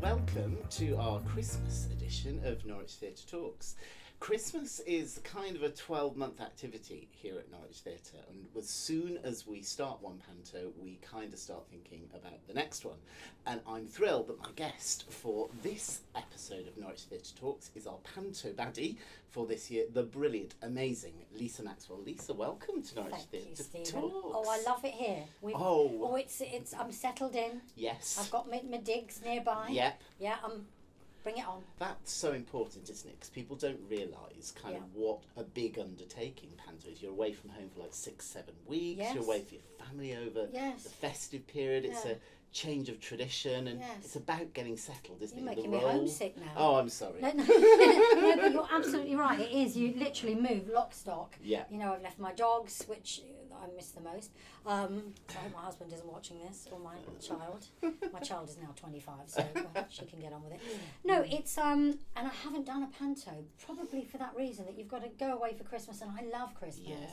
welcome to our Christmas edition of Norwich Theatre Talks. Christmas is kind of a 12-month activity here at Norwich Theatre, and as soon as we start one panto, we kind of start thinking about the next one. And I'm thrilled that my guest for this episode of Norwich Theatre Talks is our panto baddie for this year, the brilliant, amazing Lisa Maxwell. Lisa, welcome to Norwich Theatre Talks. Oh, I love it here. It's I'm settled in. Yes. I've got my digs nearby. Yep. Yeah, bring it on. That's so important, isn't it? Because people don't realise kind of what a big undertaking panto is. You're away from home for like 6-7 weeks. Yes. You're away for your family over the festive period. It's a change of tradition, and it's about getting settled, isn't You're it? making me homesick now. Oh, I'm sorry. No, but you're absolutely right. It is. You literally move lock, stock. Yeah. You know, I've left my dogs, which I miss the most. So I hope my husband isn't watching this, or my child. My child is now 25, so she can get on with it. No, it's and I haven't done a panto, probably for that reason, that you've got to go away for Christmas, and I love Christmas. Yeah.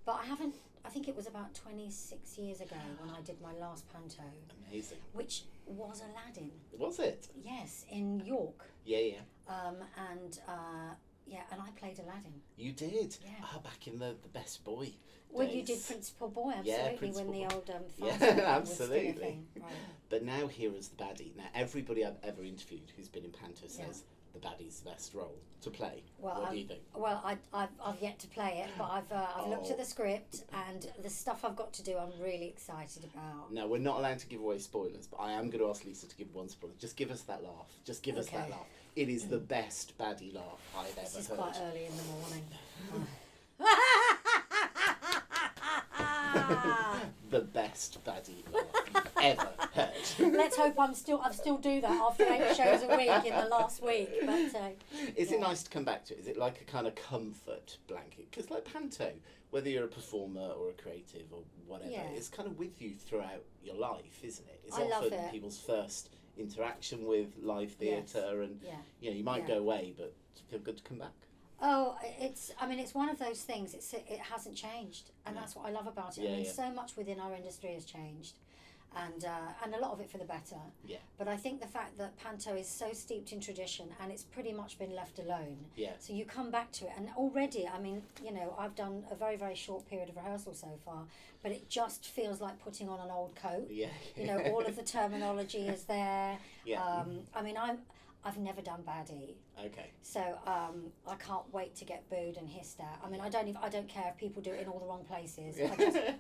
But I haven't. I think it was about 26 years ago when I did my last panto. Amazing. Which was Aladdin. Was it? Yes, in York. Yeah. And I played Aladdin. You did? Yeah. Ah, back in the Best Boy Well, days. you did Principal Boy, absolutely, Principal when the Boy. old absolutely. was thing. Right. But now here is the baddie. Now, everybody I've ever interviewed who's been in panto says the baddie's the best role to play. Well, what do you think? Well, I've yet to play it, but I've looked at the script, and the stuff I've got to do I'm really excited about. No, we're not allowed to give away spoilers, but I am going to ask Lisa to give one spoiler. Just give us that laugh. Just give us that laugh. It is the best baddie laugh I've ever heard. This is quite early in the morning. The best baddie laugh you've ever heard. Let's hope I still do that after 8 shows a week in the last week. But is it nice to come back to it? Is it like a kind of comfort blanket? Because like panto, whether you're a performer or a creative or whatever, it's kind of with you throughout your life, isn't it? It's often people's first interaction with live theatre, and you know, you might go away, but it's feel good to come back. Oh, it's one of those things. It hasn't changed, and that's what I love about it. I mean, so much within our industry has changed, and a lot of it for the better. Yeah. But I think the fact that panto is so steeped in tradition, and it's pretty much been left alone. Yeah. So you come back to it, and already, I mean, you know, I've done a very, very short period of rehearsal so far, but it just feels like putting on an old coat. Yeah. You know, all of the terminology is there. Yeah. I mean, I've never done baddie. Okay. So I can't wait to get booed and hissed at. I mean, I don't care if people do it in all the wrong places. I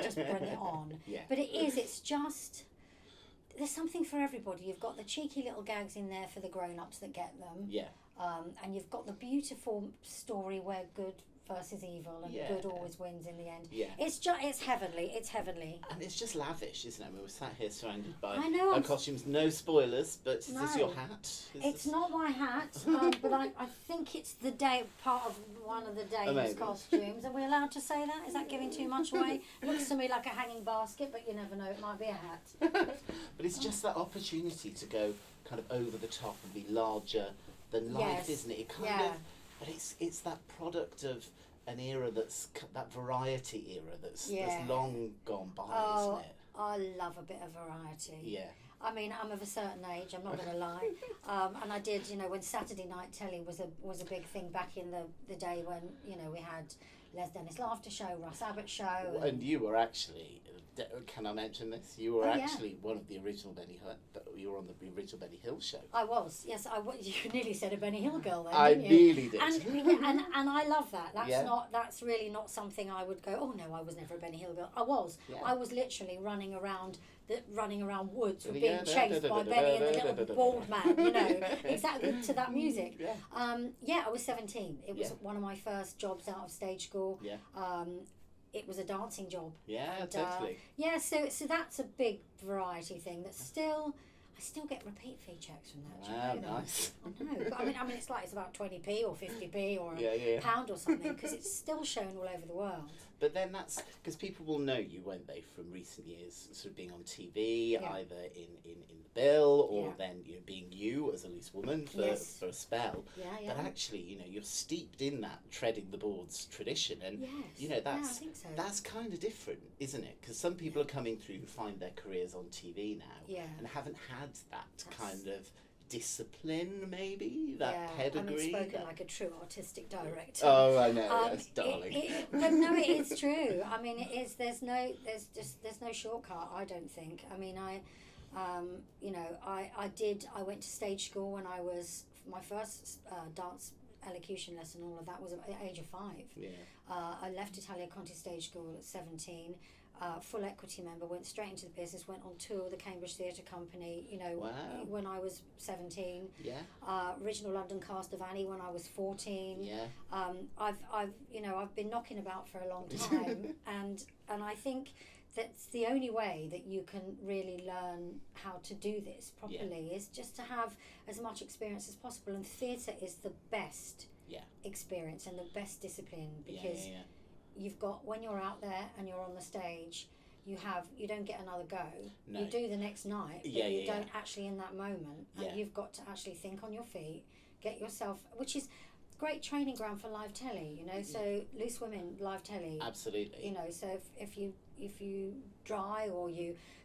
just bring it on. Yeah. But it's just, there's something for everybody. You've got the cheeky little gags in there for the grown-ups that get them. Yeah. And you've got the beautiful story where good versus evil, and good always wins in the end. Yeah. It's heavenly. It's heavenly. And it's just lavish, isn't it? I mean, we're sat here surrounded by our costumes. No spoilers, but is this your hat? It's not my hat, but I think it's the part of one of the day's costumes. Are we allowed to say that? Is that giving too much away? It looks to me like a hanging basket, but you never know. It might be a hat. But it's just that opportunity to go kind of over the top and be larger than life, isn't it? It kind of. But it's that product of an era that variety era that's long gone by, isn't it? I love a bit of variety. Yeah. I mean, I'm of a certain age, I'm not going to lie. And I did, you know, when Saturday night telly was a big thing back in the day when, you know, we had Les Dennis Laughter Show, Russ Abbott Show. And you were actually, can I mention this? You were actually one of the original Benny Hill. You were on the original Benny Hill show. I was, yes. You nearly said a Benny Hill girl then. I nearly did. And I love that. That's really not something I would go, oh no, I was never a Benny Hill girl. I was. Yeah. I was literally running around woods, being chased by Benny and the little bald man, you know, exactly to that music. Yeah. I was 17. It was one of my first jobs out of stage school. Yeah. It was a dancing job. Yeah, and, totally. So that's a big variety thing. I still get repeat fee checks from that. Wow, nice. I know. But I mean, it's like it's about 20p or 50p or a pound or something, because it's still shown all over the world. But then that's because people will know you, won't they, from recent years, sort of being on TV, either in the bill or then being you as a loose woman for a spell. Yeah, yeah. But actually, you know, you're steeped in that treading the boards tradition, and you know that's kind of different, isn't it? Because some people are coming through who find their careers on TV now and haven't had that kind of discipline, maybe that pedigree. I mean, spoken like a true artistic director. Oh, I know, yes, darling. But no, it is true. I mean, it is. There's no shortcut. I don't think. I mean, I went to stage school when I was my first dance elocution lesson. All of that was at the age of 5. Yeah. I left Italia Conti Stage School at 17. Full equity member, went straight into the business, went on tour with the Cambridge Theatre Company, when I was 17. Yeah. Original London cast of Annie when I was 14. Yeah. I've been knocking about for a long time, and I think that's the only way that you can really learn how to do this properly is just to have as much experience as possible, and theatre is the best experience and the best discipline because you've got, when you're out there and you're on the stage, you don't get another go. No. You do the next night, but you don't actually in that moment, and you've got to actually think on your feet, get yourself, which is great training ground for live telly, so Loose Women live telly, absolutely, so if you dry or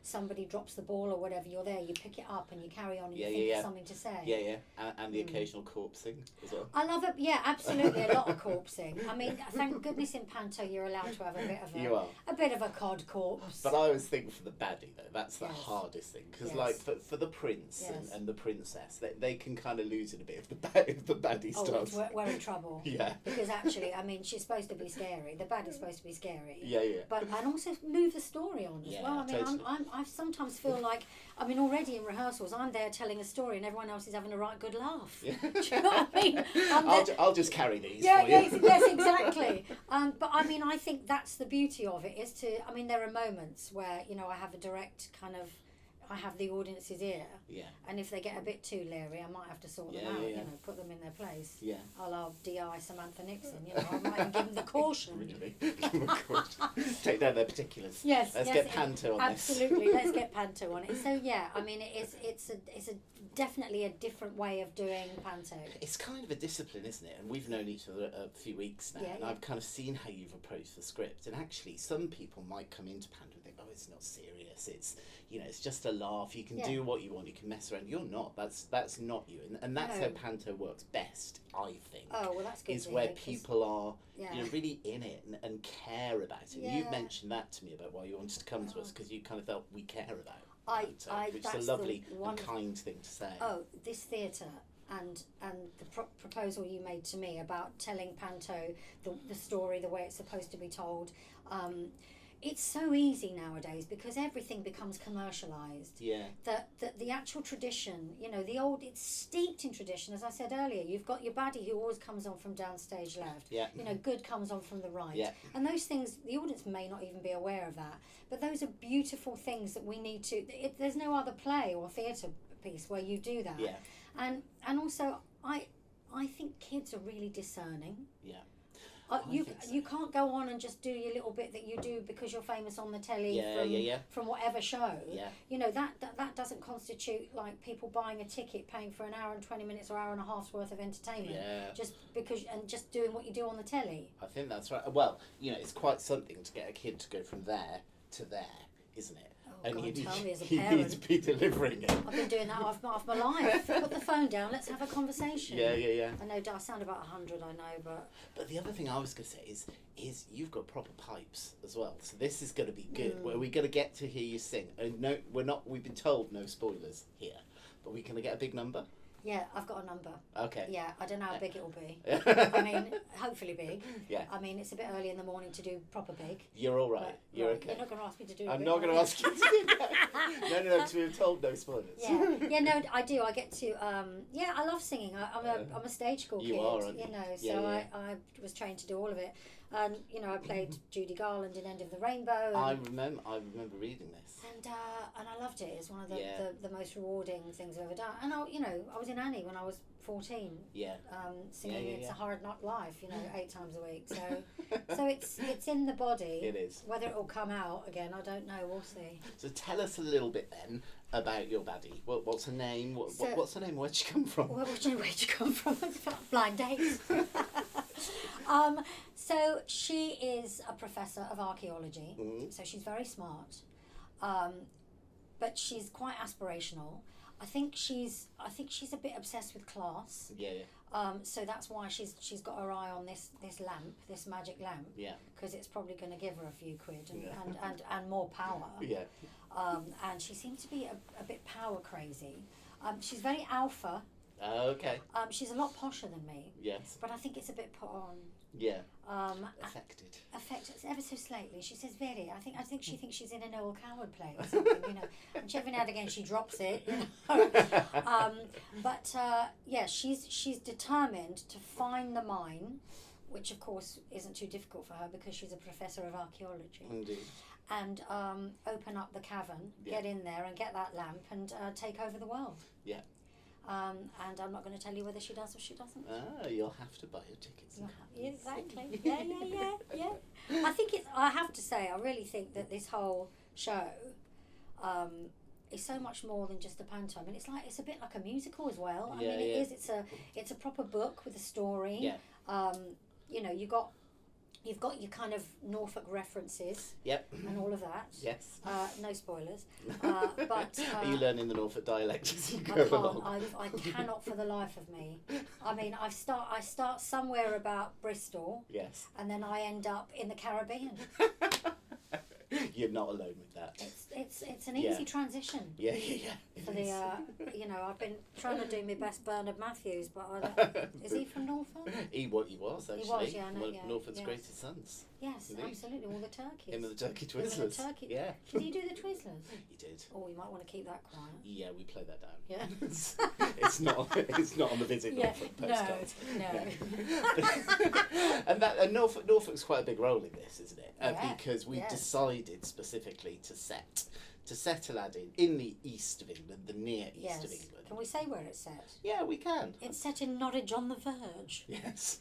somebody drops the ball or whatever, you're there, you pick it up and you carry on and you think of something to say. And the occasional corpsing as well. I love it, absolutely, a lot of corpsing. I mean, thank goodness in panto you're allowed to have a bit of a cod corpse. But I always think for the baddie though, that's the hardest thing, because like for the prince and the princess, they can kind of lose it a bit if the baddie starts. We're in trouble. Because actually, I mean, she's supposed to be scary. The baddie's supposed to be scary. But and also move the story on as well. I mean, totally. I sometimes feel like, I mean, already in rehearsals, I'm there telling a story and everyone else is having a right good laugh. Do you know what I mean? I'll just carry these for you. Yes, exactly. But I mean, I think that's the beauty of it, is to, I mean, there are moments where, I have a direct kind of, I have the audience's ear. And if they get a bit too leery, I might have to sort them out, put them in their place. I'll DI Samantha Nixon, I might even give them the caution. Really? Give them a caution. Take down their particulars. Let's get panto on absolutely, let's get panto on it. So I mean, it's a definitely a different way of doing panto. It's kind of a discipline, isn't it? And we've known each other a few weeks now, and I've kind of seen how you've approached the script. And actually, some people might come into panto and think, oh, it's not serious. It's it's just a laugh. You can do what you want. You can mess around. You're not. That's not you. And that's how panto works best, I think. Oh, well, that's good. Is where people are, really in it and care about it. Yeah. You've mentioned that to me about why you wanted to come to us, because you kind of felt we care about panto, which is a lovely and kind thing to say. Oh, this theatre and the proposal you made to me about telling panto the story the way it's supposed to be told. It's so easy nowadays because everything becomes commercialised. That the actual tradition, the old, it's steeped in tradition. As I said earlier, you've got your baddie who always comes on from downstage left. Good comes on from the right. And those things, the audience may not even be aware of that. But those are beautiful things that we need to. There's no other play or theatre piece where you do that. And also, I think kids are really discerning. You can't go on and just do your little bit that you do because you're famous on the telly from whatever show. That doesn't constitute like people buying a ticket, paying for an hour and 20 minutes or hour and a half's worth of entertainment just doing what you do on the telly. I think that's right. Well, it's quite something to get a kid to go from there to there, isn't it? Oh, and God, tell me as a you parent. need to be delivering it. I've been doing that half my life. Put the phone down, let's have a conversation. Yeah. I know, I sound about 100, I know, but... But the other thing I was going to say is you've got proper pipes as well. So this is going to be good. We're going to get to hear you sing. And no, we've been told no spoilers here. But we're going to get a big number? Yeah, I've got a number. Okay. Yeah, I don't know how big it will be. I mean, hopefully big. Yeah. I mean, it's a bit early in the morning to do proper big. You're all right. You're okay. You're not going to ask me to do it. I'm not going to ask you to do that. No, because we were told no spoilers. No, I do. I get to, I love singing. I'm a stage school kid. You are, aren't you? So I was trained to do all of it. And, I played Judy Garland in End of the Rainbow. I remember reading this. And I loved it. It's one of the most rewarding things I've ever done. And I was in Annie when I was 14. Singing It's a Hard Knock Life, 8 times a week. So it's in the body. It is. Whether it will come out again, I don't know. We'll see. So tell us a little bit then about your baddie. What's her name? What's her name? Where'd she come from? Where'd she come from? Blind dates. So she is a professor of archaeology. So she's very smart. But she's quite aspirational. I think she's a bit obsessed with class. Yeah. So that's why she's got her eye on this lamp, this magic lamp. Yeah. Because it's probably going to give her a few quid and more power. Yeah. And she seems to be a bit power crazy. She's very alpha. Okay. She's a lot posher than me. Yes. But I think it's a bit put on. Yeah. Affected. Affected ever so slightly. She says very. I think she thinks she's in an old coward play or something, you know. And every now and again she drops it, you know. Yeah, she's determined to find the mine, which of course isn't too difficult for her because she's a professor of archaeology. Indeed. And open up the cavern, get in there and get that lamp and take over the world. Yeah. And I'm not going to tell you whether she does or she doesn't. You'll have to buy your tickets. Exactly. Yeah. I have to say, I really think that this whole show is so much more than just a panto. I mean, it's a bit like a musical as well. I mean, it is. It's a proper book with a story. Yeah. You know, you've got your kind of Norfolk references. Yep. And all of that. Yes. No spoilers. But are you learning the Norfolk dialect as you go along? I cannot for the life of me. I mean, I start somewhere about Bristol. Yes. And then I end up in the Caribbean. You're not alone with that. It's an easy transition. Yeah. For the you know, I've been trying to do my best Bernard Matthews, but is he from Norfolk? He was actually. He was, yeah, I know, one of Norfolk's greatest sons. Yes, Indeed. Absolutely. All the turkeys. Him and the turkey twizzlers. Yeah. Did he do the twizzlers? He did. Oh, you might want to keep that quiet. Yeah, we play that down. Yeah. It's not on the Visit Norfolk postcards. No. And Norfolk's quite a big role in this, isn't it? Yeah. Because we decided specifically to set Aladdin in the east of England, the near east of England. Can we say where it's set? Yeah, we can. It's set in Norwich on the Verge. Yes.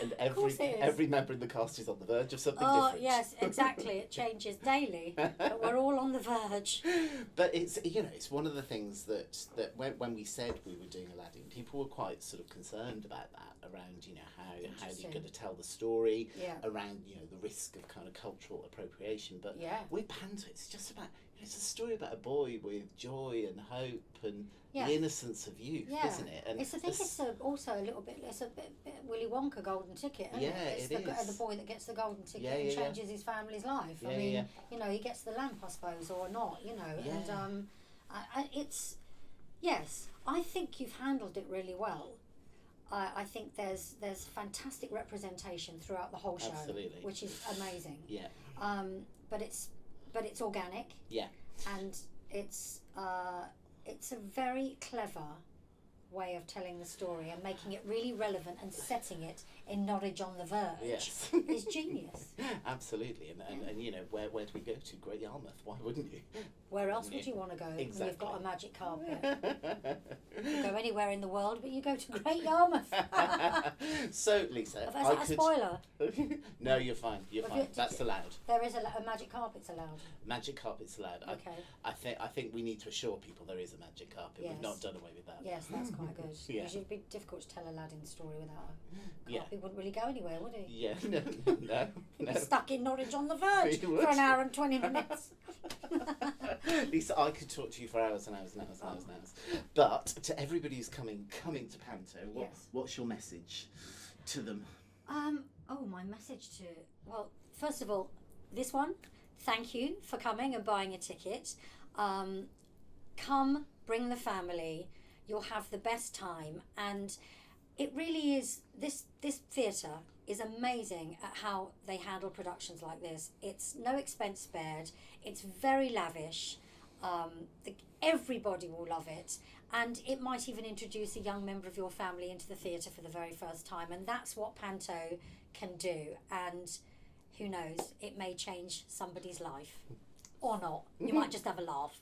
and every member in the cast is on the verge of something different. Oh, yes, exactly. It changes daily, but we're all on the verge. But it's one of the things that when we said we were doing Aladdin, people were quite sort of concerned about that, around, you know, how you're going to tell the story, around, you know, the risk of kind of cultural appropriation. But with panto, it's just about, it's a story about a boy with joy and hope and the innocence of youth, isn't it? And it's also a little bit. It's a bit Willy Wonka golden ticket. Isn't it? It's the boy that gets the golden ticket and changes his family's life. I mean, you know, he gets the lamp, I suppose, or not. You know, and it's I think you've handled it really well. I think there's fantastic representation throughout the whole show, which is amazing. Yeah. But it's organic. Yeah. And it's a very clever way of telling the story and making it really relevant and setting it in Norwich on the Verge. Yes. Is genius. Absolutely. And you know, where do we go to? Great Yarmouth. Why wouldn't you? Where else would you want to go when you've got a magic carpet? You go anywhere in the world, but you go to Great Yarmouth. So, Lisa, is that a spoiler? No, you're fine. You're fine. That's allowed. There is a magic carpet's allowed. Magic carpet's allowed. Okay. I think we need to assure people there is a magic carpet. Yes. We've not done away with that. Yes, that's quite good. Yeah. It would be difficult to tell Aladdin's story without a carpet. Yeah. He wouldn't really go anywhere, would he? Yeah, no. He'd be stuck in Norwich on the Verge for an hour and 20 minutes. Lisa, I could talk to you for hours and hours and hours and hours and hours. But to everybody who's coming to Panto, what's your message to them? My message to... Well, first of all, this one, thank you for coming and buying a ticket. Come, bring the family. You'll have the best time. And it really is... This theatre is amazing at how they handle productions like this. It's no expense spared. It's very lavish. Everybody will love it, and it might even introduce a young member of your family into the theatre for the very first time, and that's what panto can do. And who knows, it may change somebody's life or not. You might just have a laugh.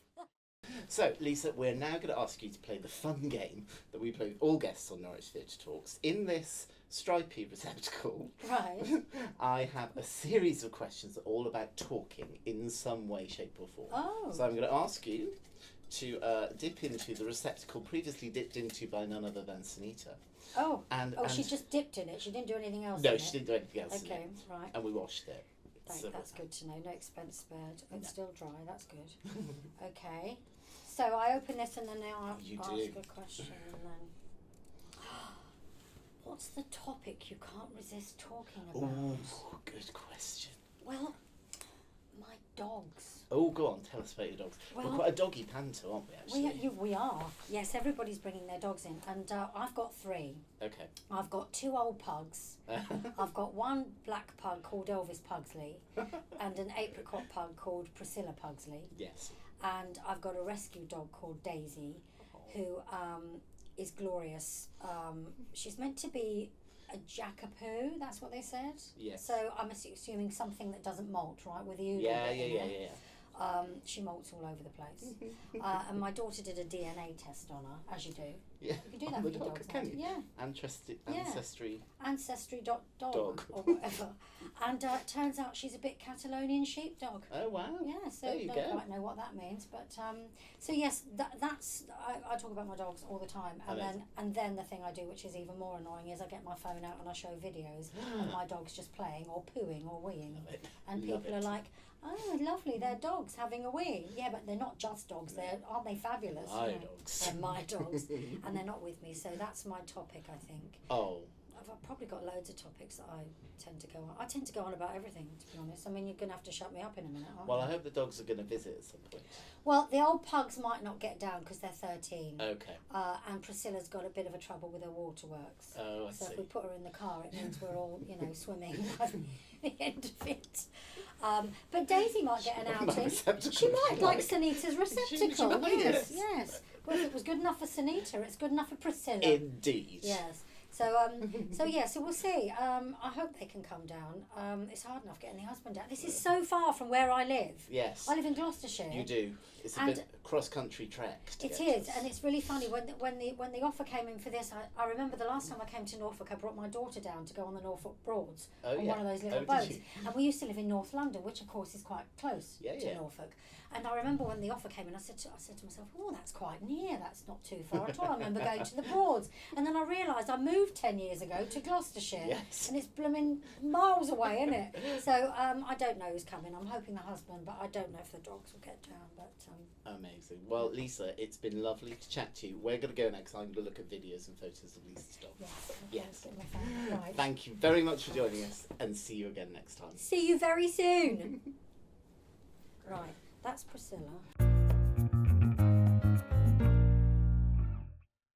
So, Lisa, we're now going to ask you to play the fun game that we play with all guests on Norwich Theatre Talks. In this stripy receptacle, right, I have a series of questions that are all about talking in some way, shape or form. Oh. So I'm going to ask you to dip into the receptacle previously dipped into by none other than Sunita. Oh, and she just dipped in it. She didn't do anything else. No, she didn't do anything else. Okay, right. And we washed it. That's good to know. No expense spared. It's still dry. That's good. Okay. So I open this and then I ask do. a question and then... What's the topic you can't resist talking about? Oh, good question. Well, my dogs. Oh, go on, tell us about your dogs. Well, we're quite a doggy panto, aren't we, actually? We are. Yes, everybody's bringing their dogs in. And I've got 3. Okay. I've got 2 old pugs. I've got 1 black pug called Elvis Pugsley and an apricot pug called Priscilla Pugsley. Yes. And I've got a rescue dog called Daisy, who is glorious. She's meant to be a jackapoo, that's what they said. Yes. So I'm assuming something that doesn't molt, right, with the oodle. Yeah. She molts all over the place. And my daughter did a DNA test on her, as you do. Yeah. You can do that with your dogs, can you? Yeah. Ancestry. Ancestry.dog or whatever. And turns out she's a bit Catalonian sheepdog. Oh, wow. Yeah, so there I you don't go. quite know what that means. But so yes, that's I talk about my dogs all the time. And then the thing I do, which is even more annoying, is I get my phone out and I show videos of my dogs just playing or pooing or weeing. And people are like, oh, lovely, they're dogs having a wee. Yeah, but they're not just dogs, aren't they fabulous? My dogs. They're my dogs. And they're not with me, so that's my topic, I think. Oh. I've probably got loads of topics that I tend to go on. I tend to go on about everything, to be honest. I mean, you're going to have to shut me up in a minute, aren't you? Well, I hope the dogs are going to visit at some point. Well, the old pugs might not get down because they're 13. Okay. And Priscilla's got a bit of a trouble with her waterworks. Oh, I see. So if we put her in the car, it means we're all, swimming by the end of it. But Daisy might get an outing. She might like Sunita's receptacle. Yes. Well, if it was good enough for Sunita, it's good enough for Priscilla. Indeed. Yes. So so we'll see. I hope they can come down. It's hard enough getting the husband down. This is so far from where I live. Yes. I live in Gloucestershire. You do. It's a bit cross-country trek. It is, and it's really funny when the offer came in for this. I remember the last time I came to Norfolk, I brought my daughter down to go on the Norfolk Broads on one of those little boats, and we used to live in North London, which of course is quite close to Norfolk. And I remember when the offer came in, I said to myself, oh, that's quite near. That's not too far at all. I remember going to the Broads, and then I realised I moved 10 years ago to Gloucestershire, and it's blooming miles away, isn't it? So I don't know who's coming. I'm hoping the husband, but I don't know if the dogs will get down. But amazing. Well, Lisa, it's been lovely to chat to you. We're going to go next. I'm going to look at videos and photos of Lisa's dog. Yes. Right. Thank you very much for joining us, and see you again next time. See you very soon. Right. That's Priscilla.